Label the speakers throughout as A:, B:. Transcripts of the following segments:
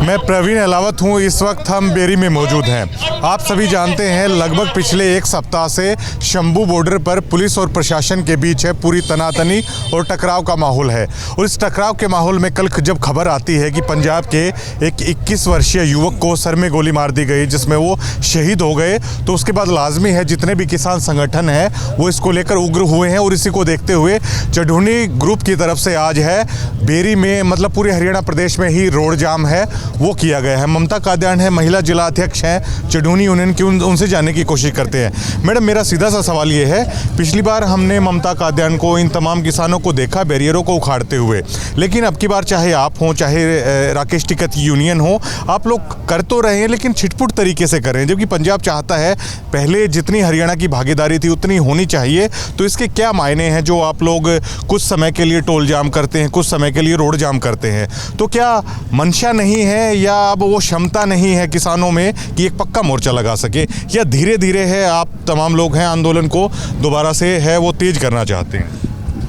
A: मैं प्रवीण अलावत हूं। इस वक्त हम बेरी में मौजूद हैं। आप सभी जानते हैं लगभग पिछले एक सप्ताह से शंभू बॉर्डर पर पुलिस और प्रशासन के बीच है पूरी तनातनी और टकराव का माहौल है। और इस टकराव के माहौल में कल जब खबर आती है कि पंजाब के एक 21 वर्षीय युवक को सर में गोली मार दी गई जिसमें वो शहीद हो गए, तो उसके बाद लाजमी है जितने भी किसान संगठन हैं वो इसको लेकर उग्र हुए हैं। और इसी को देखते हुए चढ़ूनी ग्रुप की तरफ से आज है बेरी में, मतलब पूरे हरियाणा प्रदेश में ही रोड जाम है वो किया गया है। ममता कादयान है, महिला जिला अध्यक्ष हैं चढ़ूनी यूनियन की, उनसे जानने की कोशिश करते हैं। मैडम, मेरा सीधा सा सवाल ये है, पिछली बार हमने ममता कादयान को, इन तमाम किसानों को देखा बैरियरों को उखाड़ते हुए, लेकिन अब की बार चाहे आप हों चाहे राकेश टिकैत यूनियन हो, आप लोग कर तो रहे हैं लेकिन छिटपुट तरीके से कर रहे हैं, जबकि पंजाब चाहता है पहले जितनी हरियाणा की भागीदारी थी उतनी होनी चाहिए। तो इसके क्या मायने हैं जो आप लोग कुछ समय के लिए टोल जाम करते हैं, कुछ समय के लिए रोड जाम करते हैं? तो क्या मंशा नहीं है या अब वो क्षमता नहीं है किसानों में कि एक पक्का मोर्चा लगा सके, या धीरे धीरे है आप तमाम लोग हैं आंदोलन को दोबारा से है वो तेज करना चाहते हैं?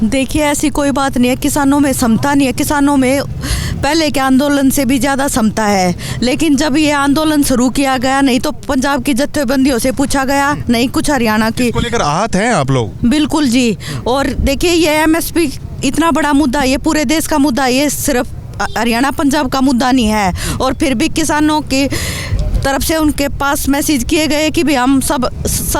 B: देखिए, ऐसी कोई बात नहीं है, किसानों में क्षमता नहीं है। किसानों में पहले के आंदोलन से भी ज़्यादा क्षमता है, लेकिन जब ये आंदोलन शुरू किया गया, नहीं तो पंजाब की जत्थेबंदियों से पूछा गया, नहीं कुछ हरियाणा की,
A: इसको लेकर आहत हैं आप लोग?
B: बिल्कुल जी। और देखिए, ये एमएसपी इतना बड़ा मुद्दा, ये पूरे देश का मुद्दा, ये सिर्फ हरियाणा पंजाब का मुद्दा नहीं है। और फिर भी किसानों की तरफ से उनके पास मैसेज किए गए कि भी हम सब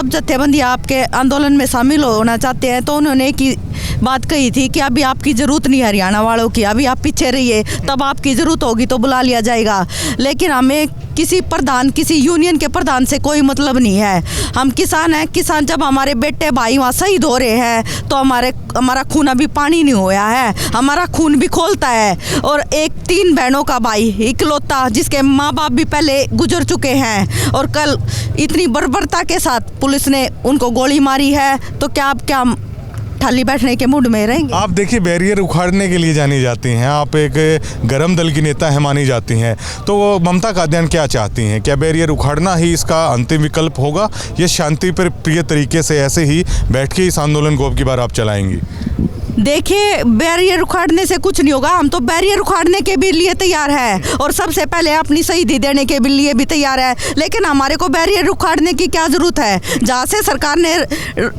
B: जत्थेबंदी आपके आंदोलन में शामिल होना चाहते हैं। तो उन्होंने एक ही बात कही थी कि अभी आपकी ज़रूरत नहीं हरियाणा वालों की, अभी आप पीछे रहिए, तब आपकी ज़रूरत होगी तो बुला लिया जाएगा। लेकिन हमें किसी यूनियन के प्रधान से कोई मतलब नहीं है। हम किसान हैं। किसान, जब हमारे बेटे भाई वहाँ शहीद हो रहे हैं तो हमारा खून अभी पानी नहीं होया है, हमारा खून भी खोलता है। और एक 3 बहनों का भाई इकलौता, जिसके माँ बाप भी पहले गुजर चुके हैं, और कल इतनी बर्बरता के साथ पुलिस ने उनको गोली मारी है, तो क्या खाली बैठने के मूड में रहेंगे? आप
A: देखिए, बैरियर उखाड़ने के लिए जानी जाती हैं, आप एक गरम दल की नेता है मानी जाती हैं, तो ममता कादयान क्या चाहती हैं? क्या बैरियर उखाड़ना ही इसका अंतिम विकल्प होगा या शांति पर प्रिय तरीके से ऐसे ही बैठ के इस आंदोलन को अब की बार आप चलाएंगी?
B: देखिए, बैरियर उखाड़ने से कुछ नहीं होगा। हम तो बैरियर उखाड़ने के भी लिए तैयार है, और सबसे पहले अपनी शहीदी देने के भी लिए भी तैयार है। लेकिन हमारे को बैरियर उखाड़ने की क्या ज़रूरत है? जहाँ से सरकार ने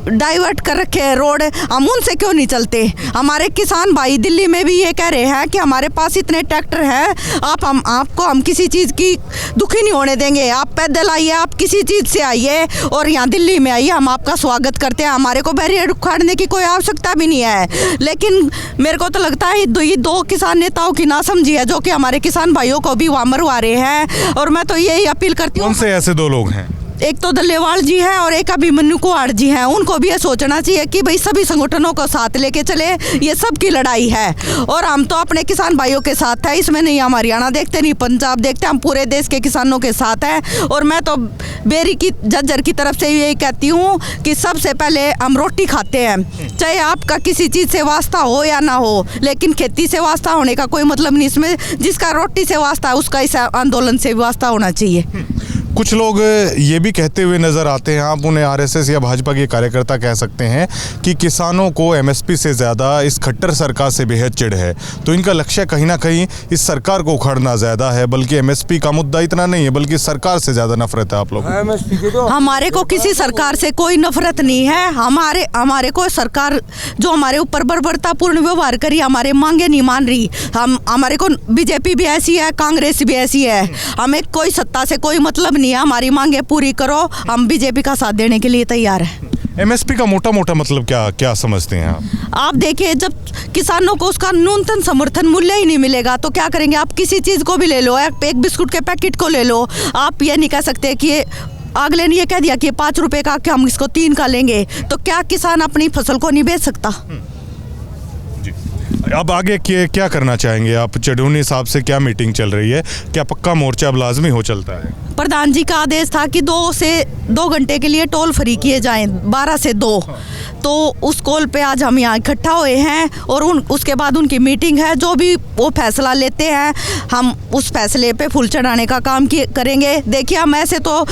B: डाइवर्ट कर रखे हैं रोड, हम उनसे क्यों नहीं चलते? हमारे किसान भाई दिल्ली में भी ये कह रहे हैं कि हमारे पास इतने ट्रैक्टर हैं, आपको हम किसी चीज़ की दुखी नहीं होने देंगे। आप पैदल आइए, आप किसी चीज़ से आइए और यहाँ दिल्ली में आइए, हम आपका स्वागत करते हैं। हमारे को बैरियर उखाड़ने की कोई आवश्यकता भी नहीं है। लेकिन मेरे को तो लगता है ये 2 किसान नेताओं की नासमझी है जो कि हमारे किसान भाइयों को भी वहाँ मरवा रहे हैं। और मैं तो यही अपील करती हूँ।
A: कौन से ऐसे 2 लोग हैं?
B: एक तो दल्लेवाल जी हैं और एक अभिमन्यु कुहाड़ जी हैं। उनको भी ये सोचना चाहिए कि भाई सभी संगठनों को साथ लेके चले, ये सब की लड़ाई है। और हम तो अपने किसान भाइयों के साथ हैं, इसमें नहीं हम हरियाणा देखते नहीं पंजाब देखते, हम पूरे देश के किसानों के साथ हैं। और मैं तो बेरी की झज्जर की तरफ से यही कहती हूँ कि सबसे पहले हम रोटी खाते हैं, चाहे आपका किसी चीज़ से वास्ता हो या ना हो, लेकिन खेती से वास्ता होने का कोई मतलब नहीं। इसमें जिसका रोटी से वास्ता है उसका इस आंदोलन से वास्ता होना चाहिए।
A: कुछ लोग ये भी कहते हुए नज़र आते हैं, आप उन्हें आरएसएस या भाजपा के कार्यकर्ता कह सकते हैं, कि किसानों को एमएसपी से ज़्यादा इस खट्टर सरकार से बेहद चिढ़ है। तो इनका लक्ष्य कहीं ना कहीं इस सरकार को उखाड़ना ज़्यादा है, बल्कि एमएसपी का मुद्दा इतना नहीं है, बल्कि सरकार से ज़्यादा नफरत है आप लोग?
B: हमारे को किसी सरकार से कोई नफरत नहीं है। हमारे को सरकार जो हमारे ऊपर बर्बरतापूर्ण व्यवहार करी, हमारे मांगे नहीं मान रही। हमारे को बीजेपी भी ऐसी है, कांग्रेस भी ऐसी है, हमें कोई सत्ता से कोई मतलब नहीं है। हमारी मांगे पूरी करो, हम बीजेपी का साथ देने के लिए तैयार हैं।
A: एमएसपी का मोटा मतलब क्या समझते हैं आप?
B: आप देखिए, जब किसानों को उसका न्यूनतम समर्थन मूल्य ही नहीं मिलेगा तो क्या करेंगे? आप किसी चीज़ को भी ले लो, एक बिस्कुट के पैकेट को ले लो, आप ये नहीं कह सकते कि अगले ने ये कह दिया कि 5 रुपए का कि हम इसको 3 का लेंगे, तो क्या किसान अपनी फसल को नहीं बेच सकता?
A: अब आगे क्या करना चाहेंगे आप? चढ़ूनी साहब से क्या मीटिंग चल रही है? क्या पक्का मोर्चा अब लाजमी हो चलता है?
B: प्रधान जी का आदेश था कि 2 घंटे के लिए टोल फ्री किए जाएं, 12 से 2। तो उस कॉल पे आज हम यहाँ इकट्ठा हुए हैं और उसके बाद उनकी मीटिंग है। जो भी वो फैसला लेते हैं हम उस फैसले पे फूल चढ़ाने का काम करेंगे। देखिए, हम ऐसे तो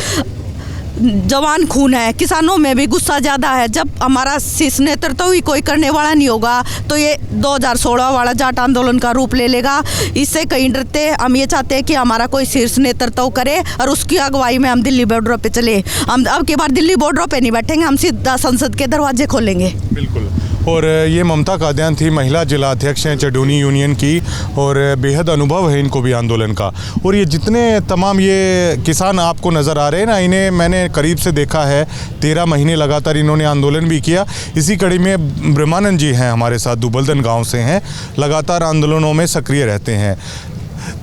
B: जवान खून है, किसानों में भी गुस्सा ज़्यादा है। जब हमारा शीर्ष नेतृत्व ही कोई करने वाला नहीं होगा तो ये 2016 वाला जाट आंदोलन का रूप ले लेगा। इससे कहीं डरते, हम ये चाहते हैं कि हमारा कोई शीर्ष नेतृत्व करे और उसकी अगुवाई में हम दिल्ली बॉर्डर पे चले। हम अब की बार दिल्ली बॉर्डर पे नहीं बैठेंगे, हम सीधा संसद के दरवाजे खोलेंगे।
A: बिल्कुल। और ये ममता कादियान थी, महिला जिला अध्यक्ष हैं चडूनी यूनियन की, और बेहद अनुभव है इनको भी आंदोलन का। और ये जितने तमाम ये किसान आपको नज़र आ रहे हैं ना, इन्हें मैंने करीब से देखा है। 13 महीने लगातार इन्होंने आंदोलन भी किया। इसी कड़ी में ब्रह्मानंद जी हैं हमारे साथ, दुबलदन गाँव से हैं, लगातार आंदोलनों में सक्रिय रहते हैं।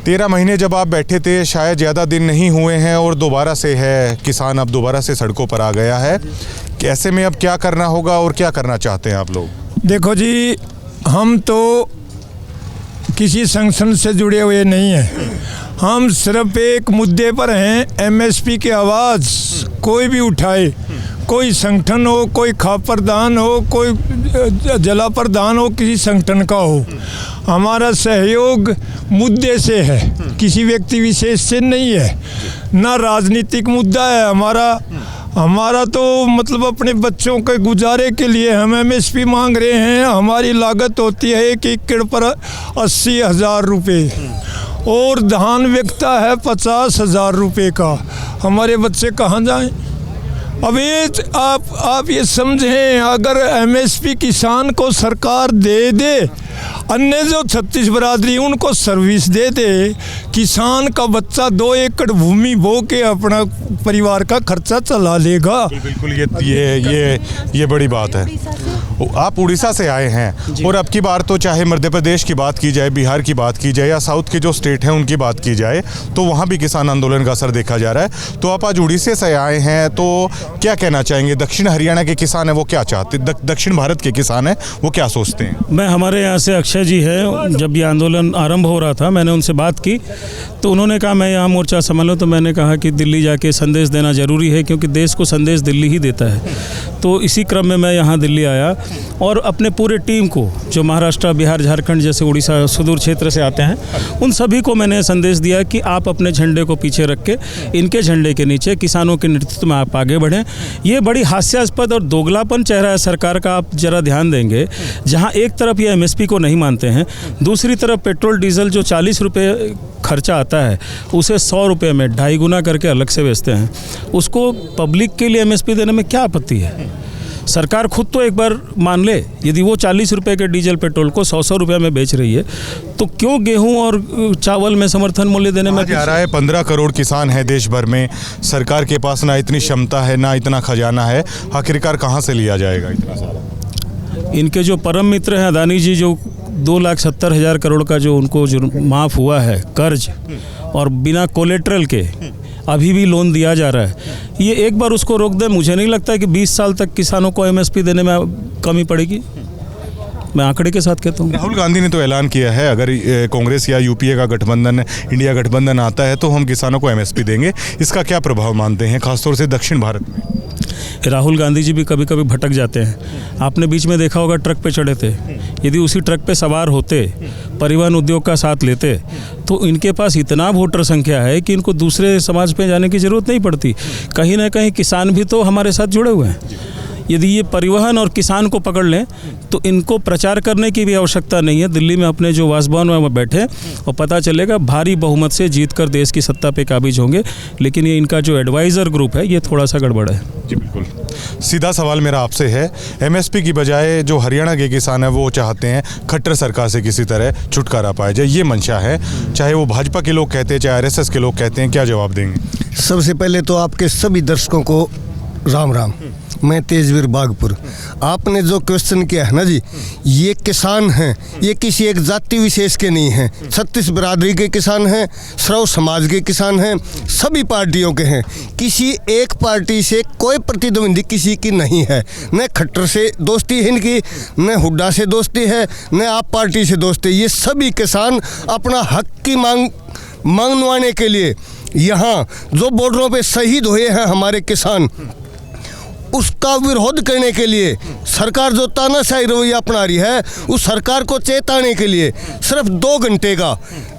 A: 13 महीने जब आप बैठे थे, शायद ज़्यादा दिन नहीं हुए हैं और दोबारा से है किसान अब दोबारा से सड़कों पर आ गया है। ऐसे में अब क्या करना होगा और क्या करना चाहते हैं आप लोग?
C: देखो जी, हम तो किसी संगठन से जुड़े हुए नहीं हैं, हम सिर्फ एक मुद्दे पर हैं, एमएसपी की आवाज़ कोई भी उठाए, कोई संगठन हो, कोई खाप प्रधान हो, कोई जिला प्रधान हो, किसी संगठन का हो, हमारा सहयोग मुद्दे से है, किसी व्यक्ति विशेष से नहीं है। ना राजनीतिक मुद्दा है हमारा तो मतलब अपने बच्चों के गुजारे के लिए हम एमएसपी मांग रहे हैं। हमारी लागत होती है 1 एकड़ पर 80,000 रुपये और धान बिकता है 50,000 रुपये का। हमारे बच्चे कहाँ जाएं? अब ये आप ये समझें, अगर एमएसपी किसान को सरकार दे, अन्य जो 36 बरादरी उनको सर्विस दे, किसान का बच्चा 2 एकड़ भूमि बो के अपना परिवार का खर्चा चला लेगा।
A: बिल्कुल, ये बड़ी बात है। आप उड़ीसा से आए हैं और अब की बार तो चाहे मध्य प्रदेश की बात की जाए, बिहार की बात की जाए या साउथ के जो स्टेट हैं उनकी बात की जाए, तो वहाँ भी किसान आंदोलन का असर देखा जा रहा है। तो आप आज उड़ीसा से आए हैं, तो क्या कहना चाहेंगे? दक्षिण हरियाणा के किसान हैं वो क्या चाहते, दक्षिण भारत के किसान हैं वो क्या सोचते हैं?
D: मैं हमारे यहाँ से अक्षय जी है, जब ये आंदोलन आरंभ हो रहा था मैंने उनसे बात की तो उन्होंने कहा मैं यहाँ मोर्चा संभालूं, तो मैंने कहा कि दिल्ली जाके संदेश देना ज़रूरी है क्योंकि देश को संदेश दिल्ली ही देता है। तो इसी क्रम में मैं यहाँ दिल्ली आया और अपने पूरे टीम को, जो महाराष्ट्र, बिहार, झारखंड जैसे उड़ीसा सुदूर क्षेत्र से आते हैं, उन सभी को मैंने संदेश दिया कि आप अपने झंडे को पीछे रख के इनके झंडे के नीचे किसानों के नेतृत्व में आप आगे बढ़ें। ये बड़ी हास्यास्पद और दोगलापन चेहरा है सरकार का, आप जरा ध्यान देंगे। जहाँ एक तरफ ये एमएसपी को नहीं मानते हैं, दूसरी तरफ पेट्रोल डीजल जो 40 रुपये खर्चा आता है उसे 100 रुपये में 2.5 गुना करके अलग से बेचते हैं। उसको पब्लिक के लिए एमएसपी देने में क्या आपत्ति है? सरकार खुद तो एक बार मान ले, यदि वो 40 रुपये के डीजल पेट्रोल को 100 रुपये में बेच रही है तो क्यों गेहूं और चावल में समर्थन मूल्य देने में
A: जा रहा है? 15 करोड़ किसान है देश भर में, सरकार के पास ना इतनी क्षमता है ना इतना खजाना है, आखिरकार कहाँ से लिया जाएगा इतना सारा?
D: इनके जो परम मित्र हैं अदानी जी, जो 2,70,000 करोड़ का जो उनको जो माफ़ हुआ है कर्ज और बिना कोलेट्रल के अभी भी लोन दिया जा रहा है, ये एक बार उसको रोक दे, मुझे नहीं लगता कि 20 साल तक किसानों को एमएसपी देने में कमी पड़ेगी। मैं आंकड़े के साथ कहता हूँ।
A: राहुल गांधी ने तो ऐलान किया है अगर कांग्रेस या यूपीए का गठबंधन, इंडिया गठबंधन आता है तो हम किसानों को एमएसपी देंगे। इसका क्या प्रभाव मानते हैं, खासतौर से दक्षिण भारत में?
D: राहुल गांधी जी भी कभी कभी भटक जाते हैं। आपने बीच में देखा होगा ट्रक पे चढ़े थे, यदि उसी ट्रक पे सवार होते, परिवहन उद्योग का साथ लेते, तो इनके पास इतना वोटर संख्या है कि इनको दूसरे समाज पे जाने की ज़रूरत नहीं पड़ती। कहीं ना कहीं किसान भी तो हमारे साथ जुड़े हुए हैं। यदि ये परिवहन और किसान को पकड़ लें तो इनको प्रचार करने की भी आवश्यकता नहीं है। दिल्ली में अपने जो वासभवन में बैठे और पता चलेगा भारी बहुमत से जीतकर देश की सत्ता पे काबिज होंगे। लेकिन ये इनका जो एडवाइज़र ग्रुप है ये थोड़ा सा गड़बड़ है।
A: जी बिल्कुल। सीधा सवाल मेरा आपसे है, एमएसपी की बजाय जो हरियाणा के किसान हैं वो चाहते हैं खट्टर सरकार से किसी तरह छुटकारा पाया जाए, ये मंशा है। चाहे वो भाजपा के लोग कहते हैं, चाहे आरएसएस के लोग कहते हैं, क्या जवाब देंगे?
E: सबसे पहले तो आपके सभी दर्शकों को राम राम। मैं तेजवीर बागपुर। आपने जो क्वेश्चन किया है ना जी, ये किसान हैं, ये किसी एक जाति विशेष के नहीं हैं, 36 बरादरी के किसान हैं, श्रव समाज के किसान हैं, सभी पार्टियों के हैं। किसी एक पार्टी से कोई प्रतिद्वंदी किसी की नहीं है। न खट्टर से दोस्ती है इनकी, न हुड्डा से दोस्ती है, न आप पार्टी से दोस्ती। ये सभी किसान अपना हक की मांगवाने के लिए यहाँ जो बॉर्डरों पे शहीद हुए हैं हमारे किसान, उसका विरोध करने के लिए सरकार जो तानाशाही रवैया अपना रही है, उस सरकार को चेताने के लिए सिर्फ 2 घंटे का,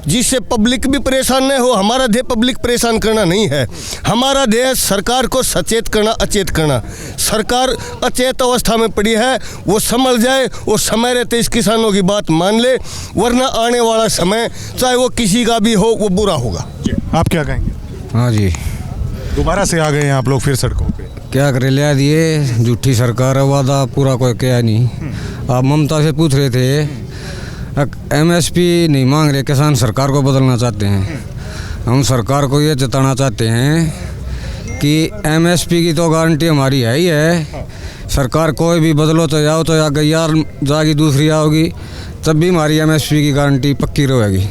E: जिससे पब्लिक भी परेशान नहीं हो। हमारा ध्येय पब्लिक परेशान करना नहीं है, हमारा ध्येय सरकार को सचेत करना, अचेत करना। सरकार अचेत अवस्था में पड़ी है, वो समझ जाए और समय रहते इस किसानों की बात मान ले, वरना आने वाला समय चाहे वो किसी का भी हो वो बुरा होगा।
A: आप क्या कहेंगे?
F: हाँ जी,
A: दोबारा से आ गए हैं आप लोग फिर सड़कों पे।
F: क्या करे, लिया दिए, झूठी सरकार है, वादा पूरा कोई क्या नहीं। आप ममता से पूछ रहे थे, MSP नहीं मांग रहे किसान, सरकार को बदलना चाहते हैं। हम सरकार को ये जताना चाहते हैं कि MSP की तो गारंटी हमारी है ही है। सरकार कोई भी बदलो तो जाओ, तो या गैयार जाएगी दूसरी आओगी, तब भी हमारी MSP की गारंटी पक्की रहेगी।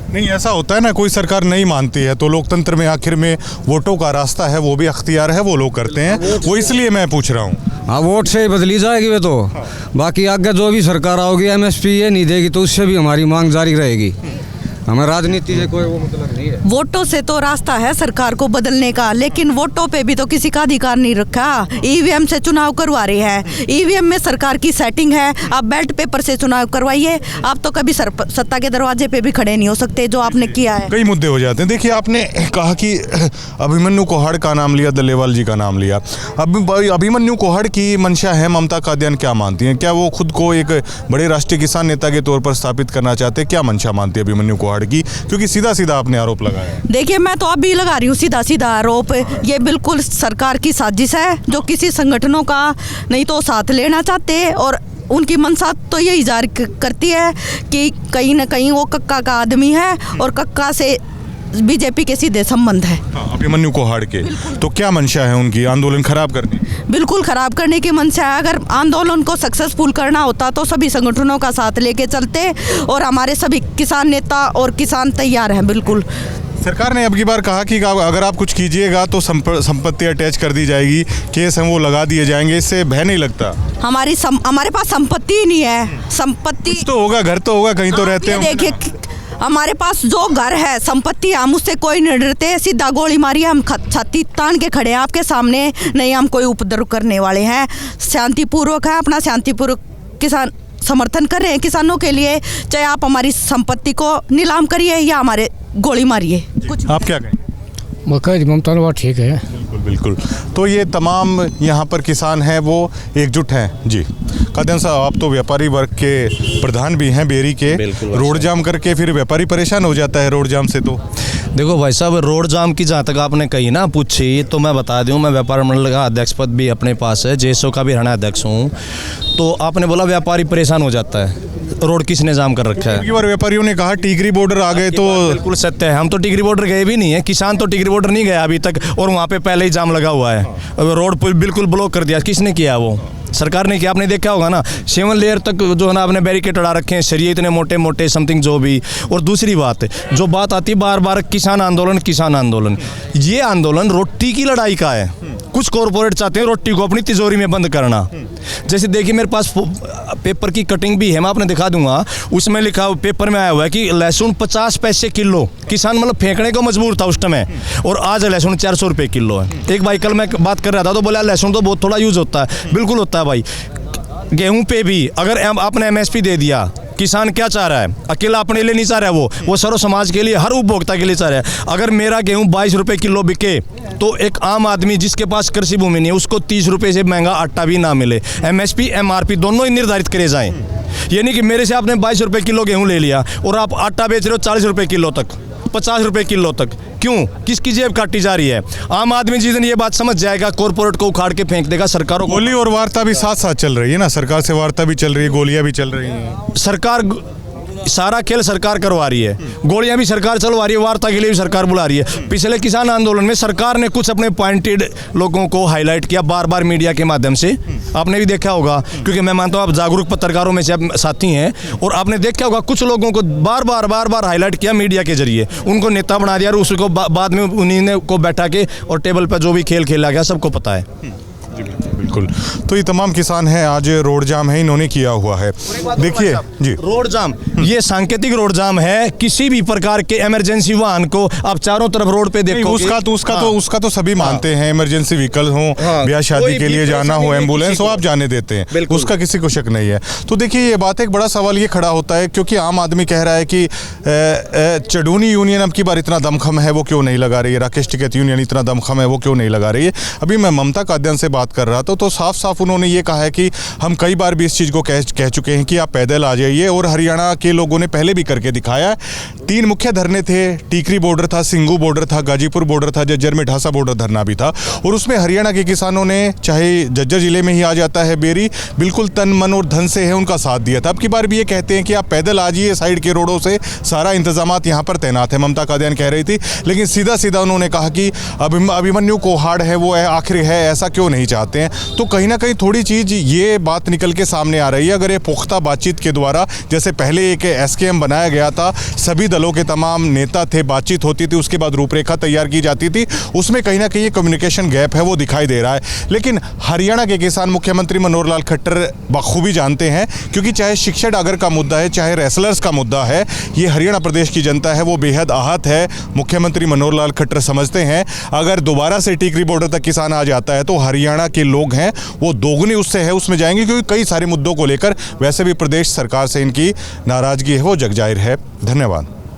A: नहीं, ऐसा होता है ना, कोई सरकार नहीं मानती है तो लोकतंत्र में आखिर में वोटों का रास्ता है, वो भी अख्तियार है, वो लोग करते हैं, वो इसलिए मैं पूछ रहा हूँ।
F: हाँ, वोट से ही बदली जाएगी वे तो। बाकी आगे जो भी सरकार आओगी MSP ये नहीं देगी तो उससे भी हमारी मांग जारी रहेगी। हमें राजनीति से कोई वो मतलब नहीं है।
B: वोटों से तो रास्ता है सरकार को बदलने का, लेकिन वोटों पे भी तो किसी का अधिकार नहीं रखा। EVM से चुनाव करवा रहे हैं, EVM में सरकार की सेटिंग है। आप बैलेट पेपर से चुनाव करवाइए, आप तो कभी सत्ता के दरवाजे पे भी खड़े नहीं हो सकते, जो आपने किया है।
A: कई मुद्दे हो जाते हैं। देखिए, आपने कहा कि अभिमन्यु कोहड़ का नाम लिया, दलेवाल जी का नाम लिया। अभिमन्यु कोहड़ की मंशा है, ममता कादियान क्या मानती हैं? क्या वो खुद को एक बड़े राष्ट्रीय किसान नेता के तौर पर स्थापित करना चाहते हैं? क्या मंशा मानती है अभिमन्यु कोहड़ की? क्योंकि सीधा सीधा आपने आरोप लगाया।
B: देखिए, मैं तो अभी लगा रही हूँ सीधा सीधा आरोप। ये बिल्कुल सरकार की साजिश है, जो किसी संगठनों का नहीं तो साथ लेना चाहते हैं, और उनकी मंशा तो यही जारी करती है कि कहीं ना कहीं वो कक्का का आदमी है और कक्का से बीजेपी के सीधे संबंध है।
A: अभिमन्यु कोहड़ के तो क्या मंशा है उनकी? आंदोलन खराब करने?
B: बिल्कुल खराब करने की मंशा है। अगर आंदोलन को सक्सेसफुल करना होता तो सभी संगठनों का साथ लेके चलते, और हमारे सभी किसान नेता और किसान तैयार हैं। बिल्कुल
A: सरकार ने अब की बार कहा कि अगर आप कुछ कीजिएगा तो संपत्ति अटैच कर दी जाएगी, केस हैं वो लगा दिए जाएंगे। इससे भय नहीं लगता?
B: हमारे पास संपत्ति ही नहीं है। संपत्ति
A: कुछ तो होगा, घर तो होगा, कहीं तो रहते हैं।
B: देखिए, हमारे पास जो घर है, संपत्ति, हम उससे कोई नहीं डरते। सीधा गोली मारी, हम छाती तान के खड़े हैं आपके सामने। नहीं, हम कोई उपद्रव करने वाले हैं, शांतिपूर्वक है, अपना शांतिपूर्वक किसान समर्थन कर रहे हैं किसानों के लिए। चाहे आप हमारी संपत्ति को नीलाम करिए या हमारे गोली मारिए। कुछ
A: आप क्या कहें?
G: ममता ने बात ठीक है।
A: बिल्कुल बिल्कुल। तो ये तमाम यहाँ पर किसान हैं, वो एकजुट हैं। जी कादियान साहब, आप तो व्यापारी वर्ग के प्रधान भी हैं बेरी के। रोड जाम करके फिर व्यापारी परेशान हो जाता है रोड जाम से। तो
H: देखो भाई साहब, रोड जाम की जहाँ तक आपने कही ना पूछी, तो मैं बता दूँ, मैं व्यापार मंडल का अध्यक्ष पद भी अपने पास है, JSO का भी हरियाणा अध्यक्ष हूँ। तो आपने बोला व्यापारी परेशान हो जाता है, रोड किसने जाम कर रखा है?
A: और व्यापारियों ने कहा टिगरी बॉर्डर आ गए। तो
H: बिल्कुल सत्य है, हम तो टिगरी बॉर्डर गए भी नहीं है, किसान तो टिगरी बॉर्डर नहीं गया अभी तक, और वहाँ पे पहले ही जाम लगा हुआ है। रोड बिल्कुल ब्लॉक कर दिया। किसने किया? वो सरकार ने किया। आपने देखा होगा ना, 7 लेयर तक जो है ना आपने बैरिकेड अड़ा रखे हैं, सरिये इतने मोटे मोटे समथिंग जो भी। और दूसरी बात, जो बात आती है बार बार किसान आंदोलन, किसान आंदोलन, ये आंदोलन रोटी की लड़ाई का है। कुछ कॉरपोरेट चाहते हैं रोटी को अपनी तिजोरी में बंद करना। जैसे देखिए, मेरे पास पेपर की कटिंग भी है, मैं आपने दिखा दूंगा। उसमें लिखा, पेपर में आया हुआ है कि लहसुन 50 पैसे किलो। किसान मतलब फेंकने को मजबूर था उस समय, और आज लहसुन 400 रुपये किलो है। एक भाई कल मैं बात कर रहा था तो बोला लहसुन तो बहुत थोड़ा यूज होता है। बिल्कुल होता है भाई। गेहूं पे भी अगर आपने MSP दे दिया, किसान क्या चाह रहा है? अकेला अपने लिए नहीं चाह रहा है, वो सर्व समाज के लिए, हर उपभोक्ता के लिए चाह रहा है। अगर मेरा गेहूं 22 रुपये किलो बिके, तो एक आम आदमी जिसके पास कृषि भूमि नहीं है, उसको 30 रुपये से महंगा आटा भी ना मिले। MSP MRP दोनों ही निर्धारित करे जाएं। ये नहीं कि मेरे से आपने 22 रुपये किलो गेहूं ले लिया और आप आटा बेच रहे हो 40 रुपये किलो तक, 50 रुपये किलो तक। क्यों? किसकी जेब काटी जा रही है? आम आदमी जिस दिन ये बात समझ जाएगा, कॉर्पोरेट को उखाड़ के फेंक देगा। सरकारों को
A: गोली और वार्ता भी साथ साथ चल रही है ना, सरकार से वार्ता भी चल रही है, गोलियां भी चल रही हैं।
H: सरकार सारा खेल सरकार करवा रही है, गोलियां भी सरकार चलवा रही है, वार्ता के लिए भी सरकार बुला रही है। पिछले किसान आंदोलन में सरकार ने कुछ अपने पॉइंटेड लोगों को हाईलाइट किया बार बार मीडिया के माध्यम से, आपने भी देखा होगा, क्योंकि मैं मानता हूँ आप जागरूक पत्रकारों में से आप साथी हैं, और आपने देखा होगा कुछ लोगों को बार बार हाईलाइट किया मीडिया के जरिए, उनको नेता बना दिया, और उसको बाद में उन्हीं को बैठा के और टेबल पर जो भी खेल खेला गया सबको पता है।
A: बिल्कुल। बिल्कुल। तो ये तमाम किसान हैं, आज रोड जाम है इन्होंने किया हुआ है। देखिए जी,
H: रोड जाम ये सांकेतिक रोड जाम है। किसी भी प्रकार के इमरजेंसी वाहन को आप चारों तरफ रोड पे देखो,
A: उसका तो सभी मानते हैं, इमरजेंसी व्हीकल हो, ब्याह शादी के लिए जाना हो, एम्बुलेंस हो, आप जाने देते हैं, उसका किसी को शक नहीं है। तो देखिए, ये बात एक बड़ा सवाल ये खड़ा होता है, क्योंकि आम आदमी कह रहा है कि चडूनी यूनियन अब की बार इतना दमखम है वो क्यों नहीं लगा रही है, राकेश टिकैत यूनियन इतना दमखम है वो क्यों नहीं लगा रही है। अभी मैं ममता कादयान से बात कर रहा था तो साफ साफ उन्होंने ये कहा है कि हम कई बार भी इस चीज़ को कह चुके हैं कि आप पैदल आ जाइए, और हरियाणा के लोगों ने पहले भी करके दिखाया। 3 मुख्य धरने थे, टीकरी बॉर्डर था, सिंगू बॉर्डर था, गाजीपुर बॉर्डर था, जज्जर में ढासा बॉर्डर धरना भी था, और उसमें हरियाणा के किसानों ने, चाहे जज्जर जिले में ही आ जाता है बेरी, बिल्कुल तन मन और धन से है उनका साथ दिया था। अब की बार भी ये कहते हैं कि आप पैदल आ जाइए, साइड के रोडों से सारा इंतजामात यहाँ पर तैनात है, ममता कादयान कह रही थी। लेकिन सीधा सीधा उन्होंने कहा कि अभिमन्यु को हार्ड है वो आखिर है, ऐसा क्यों नहीं चाहते हैं। तो कहीं ना कहीं थोड़ी चीज़ ये बात निकल के सामने आ रही है। अगर ये पुख्ता बातचीत के द्वारा, जैसे पहले एक SKM बनाया गया था, सभी दलों के तमाम नेता थे, बातचीत होती थी, उसके बाद रूपरेखा तैयार की जाती थी, उसमें कहीं ना कहीं ये कम्युनिकेशन गैप है वो दिखाई दे रहा है। लेकिन हरियाणा के किसान मुख्यमंत्री मनोहर लाल खट्टर बखूबी जानते हैं, क्योंकि चाहे शिक्षक डागर का मुद्दा है, चाहे रेसलर्स का मुद्दा है, ये हरियाणा प्रदेश की जनता है वो बेहद आहत है। मुख्यमंत्री मनोहर लाल खट्टर समझते हैं अगर दोबारा से टीकरी बॉर्डर तक किसान आ जाता है तो हरियाणा के लोग हैं वो दोगुनी उससे है उसमें जाएंगे, क्योंकि कई सारे मुद्दों को लेकर वैसे भी प्रदेश सरकार से इनकी नाराजगी है वो जग जाहिर है। धन्यवाद।